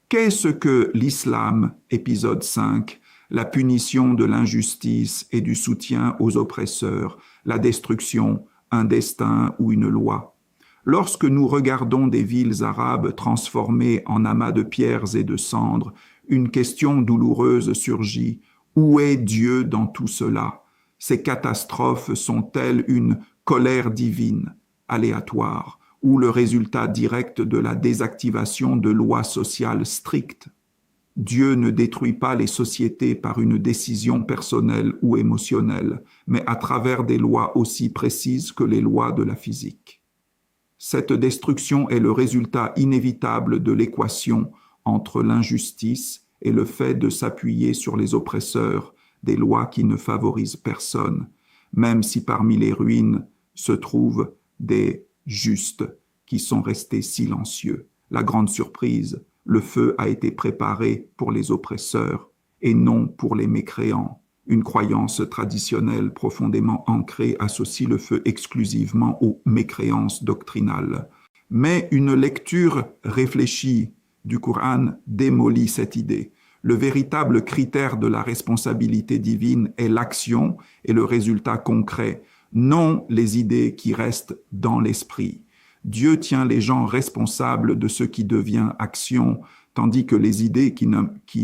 Qu'est-ce que l'islam, épisode 5, la punition de l'injustice et du soutien aux oppresseurs, la destruction, un destin ou une loi? Lorsque nous regardons des villes arabes transformées en amas de pierres et de cendres, une question douloureuse surgit. Où est Dieu dans tout cela? Ces catastrophes sont-elles une colère divine, aléatoire, ou le résultat direct de la désactivation de lois sociales strictes? Dieu ne détruit pas les sociétés par une décision personnelle ou émotionnelle, mais à travers des lois aussi précises que les lois de la physique. Cette destruction est le résultat inévitable de l'équation entre l'injustice et le fait de s'appuyer sur les oppresseurs, des lois qui ne favorisent personne, même si parmi les ruines se trouvent des justes qui sont restés silencieux. La grande surprise, le feu a été préparé pour les oppresseurs et non pour les mécréants. Une croyance traditionnelle profondément ancrée associe le feu exclusivement aux mécréances doctrinales. Mais une lecture réfléchie du Coran démolit cette idée. Le véritable critère de la responsabilité divine est l'action et le résultat concret, non les idées qui restent dans l'esprit. Dieu tient les gens responsables de ce qui devient action, tandis que les idées qui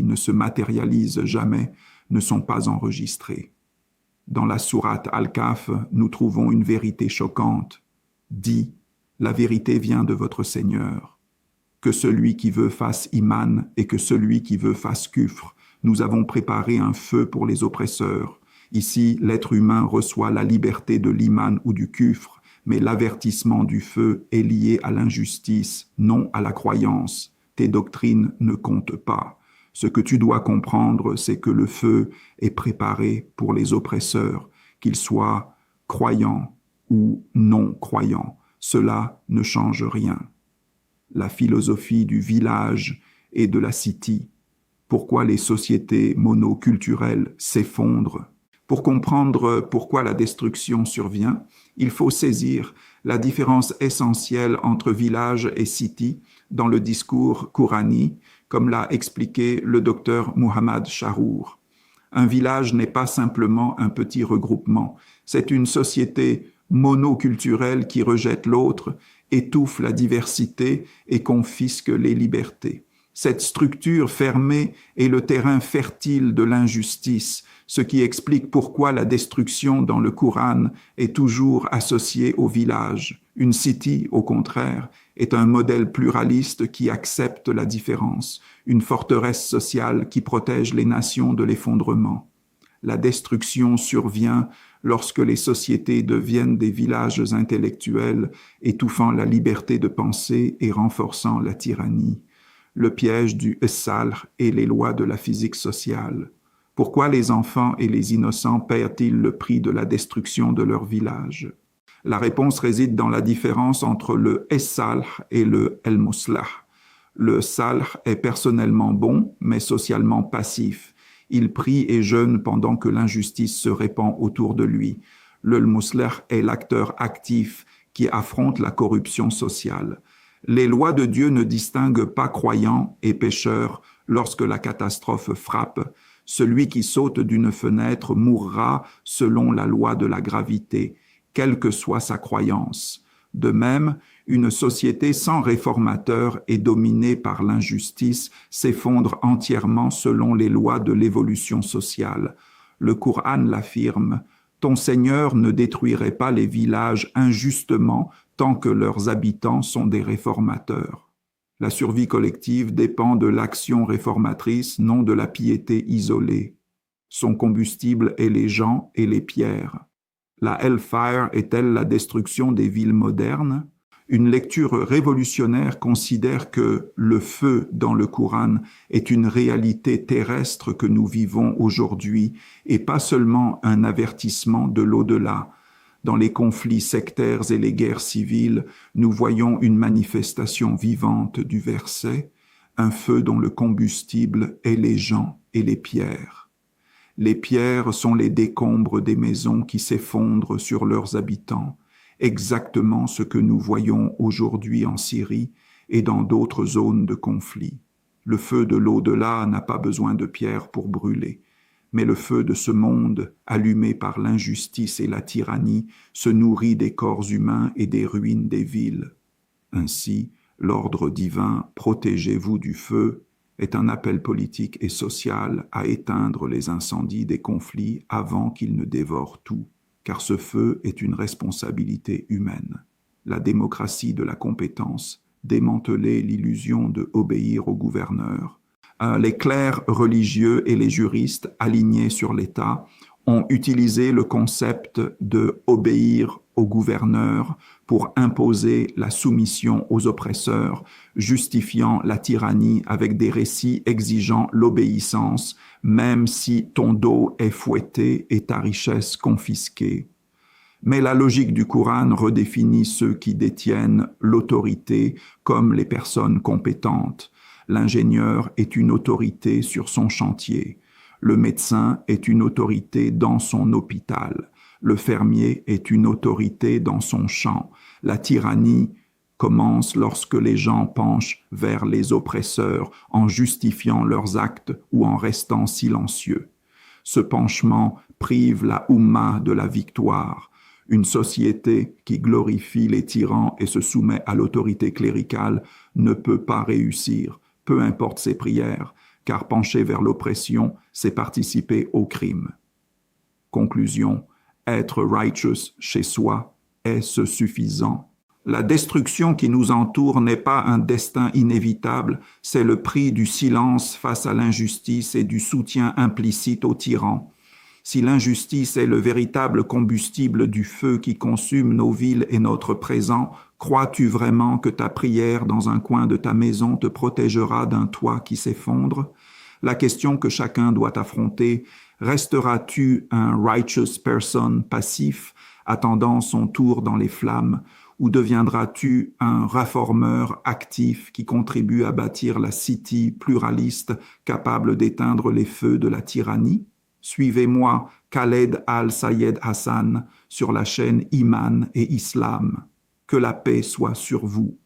ne se matérialisent jamais ne sont pas enregistrées. Dans la sourate Al-Kahf, nous trouvons une vérité choquante. Dit, la vérité vient de votre Seigneur. Que celui qui veut fasse iman et que celui qui veut fasse kufr. Nous avons préparé un feu pour les oppresseurs. Ici, l'être humain reçoit la liberté de l'iman ou du kufr, mais l'avertissement du feu est lié à l'injustice, non à la croyance. Tes doctrines ne comptent pas. Ce que tu dois comprendre, c'est que le feu est préparé pour les oppresseurs, qu'ils soient croyants ou non croyants. Cela ne change rien. La philosophie du village et de la city. Pourquoi les sociétés monoculturelles s'effondrent? Pour comprendre pourquoi la destruction survient, il faut saisir la différence essentielle entre village et city dans le discours coranique, comme l'a expliqué le docteur Muhammad Sharour. Un village n'est pas simplement un petit regroupement, c'est une société monoculturelle qui rejette l'autre, étouffe la diversité et confisque les libertés. Cette structure fermée est le terrain fertile de l'injustice, ce qui explique pourquoi la destruction dans le Coran est toujours associée au village. Une city, au contraire, est un modèle pluraliste qui accepte la différence, une forteresse sociale qui protège les nations de l'effondrement. La destruction survient lorsque les sociétés deviennent des villages intellectuels, étouffant la liberté de penser et renforçant la tyrannie. Le piège du Salh et les lois de la physique sociale. Pourquoi les enfants et les innocents paient-ils le prix de la destruction de leur village? La réponse réside dans la différence entre le Salh et le Muslah. Le Salh est personnellement bon, mais socialement passif. Il prie et jeûne pendant que l'injustice se répand autour de lui. Le Muslah est l'acteur actif qui affronte la corruption sociale. Les lois de Dieu ne distinguent pas croyants et pécheurs lorsque la catastrophe frappe. Celui qui saute d'une fenêtre mourra selon la loi de la gravité, quelle que soit sa croyance. De même, une société sans réformateur et dominée par l'injustice s'effondre entièrement selon les lois de l'évolution sociale. Le Coran l'affirme, « Ton Seigneur ne détruirait pas les villages injustement tant que leurs habitants sont des réformateurs. » La survie collective dépend de l'action réformatrice, non de la piété isolée. Son combustible est les gens et les pierres. La Hellfire est-elle la destruction des villes modernes? Une lecture révolutionnaire considère que le feu dans le Coran est une réalité terrestre que nous vivons aujourd'hui et pas seulement un avertissement de l'au-delà. Dans les conflits sectaires et les guerres civiles, nous voyons une manifestation vivante du verset, un feu dont le combustible est les gens et les pierres. Les pierres sont les décombres des maisons qui s'effondrent sur leurs habitants, exactement ce que nous voyons aujourd'hui en Syrie et dans d'autres zones de conflit. Le feu de l'au-delà n'a pas besoin de pierre pour brûler. Mais le feu de ce monde, allumé par l'injustice et la tyrannie, se nourrit des corps humains et des ruines des villes. Ainsi, l'ordre divin « Protégez-vous du feu » est un appel politique et social à éteindre les incendies des conflits avant qu'ils ne dévorent tout, car ce feu est une responsabilité humaine. La démocratie de la compétence, démanteler l'illusion de obéir au gouverneur. Les clercs religieux et les juristes alignés sur l'État ont utilisé le concept de obéir au gouverneur pour imposer la soumission aux oppresseurs, justifiant la tyrannie avec des récits exigeant l'obéissance, même si ton dos est fouetté et ta richesse confisquée. Mais la logique du Coran redéfinit ceux qui détiennent l'autorité comme les personnes compétentes. L'ingénieur est une autorité sur son chantier. Le médecin est une autorité dans son hôpital. Le fermier est une autorité dans son champ. La tyrannie commence lorsque les gens penchent vers les oppresseurs en justifiant leurs actes ou en restant silencieux. Ce penchement prive la Oumma de la victoire. Une société qui glorifie les tyrans et se soumet à l'autorité cléricale ne peut pas réussir, peu importe ses prières, car pencher vers l'oppression, c'est participer au crime. Conclusion, être righteous chez soi est-ce suffisant? La destruction qui nous entoure n'est pas un destin inévitable, c'est le prix du silence face à l'injustice et du soutien implicite aux tyrans. Si l'injustice est le véritable combustible du feu qui consume nos villes et notre présent, crois-tu vraiment que ta prière dans un coin de ta maison te protégera d'un toit qui s'effondre? La question que chacun doit affronter, resteras-tu un righteous person passif, attendant son tour dans les flammes, ou deviendras-tu un réformeur actif qui contribue à bâtir la city pluraliste capable d'éteindre les feux de la tyrannie? Suivez-moi, Khaled Al-Sayed Hassan, sur la chaîne Iman et Islam. Que la paix soit sur vous.